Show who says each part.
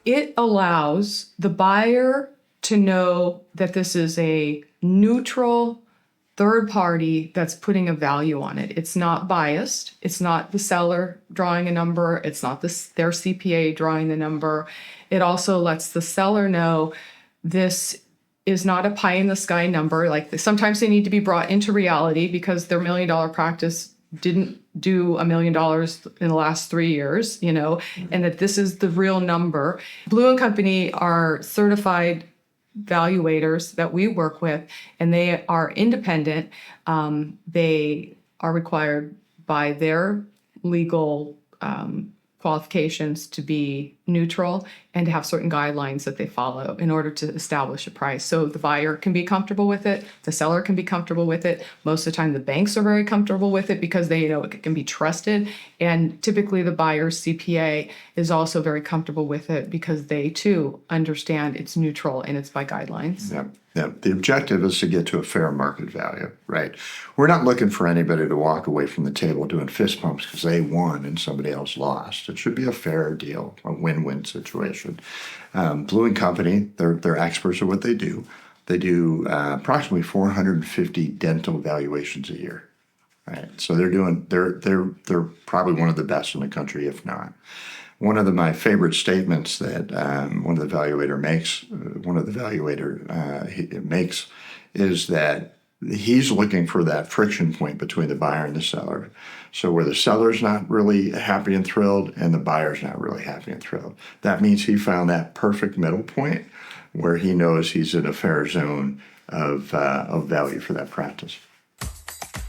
Speaker 1: It allows the buyer to know that this is a neutral third party that's putting a value on it. It's not biased. It's not the seller drawing a number. It's not their CPA drawing the number. It also lets the seller know this is not a pie in the sky number. Like sometimes they need to be brought into reality because their $1 million practice didn't do $1 million in the last 3 years, and that this is the real number. Blue and Company are certified valuators that we work with, and they are independent. They are required by their legal qualifications to be neutral and to have certain guidelines that they follow in order to establish a price. So the buyer can be comfortable with it, the seller can be comfortable with it. Most of the time the banks are very comfortable with it because they know it can be trusted. And typically the buyer's CPA is also very comfortable with it because they too understand it's neutral and it's by guidelines.
Speaker 2: Yeah. Yeah, the objective is to get to a fair market value, right? We're not looking for anybody to walk away from the table doing fist pumps because they won and somebody else lost. It should be a fair deal, a win-win situation. Blue and Company, they're experts at what they do. They do approximately 450 dental valuations a year, right? So they're probably one of the best in the country, if not. One of my favorite statements that one of the evaluator makes is that he's looking for that friction point between the buyer and the seller. So where the seller's not really happy and thrilled and the buyer's not really happy and thrilled. That means he found that perfect middle point where he knows he's in a fair zone of value for that practice.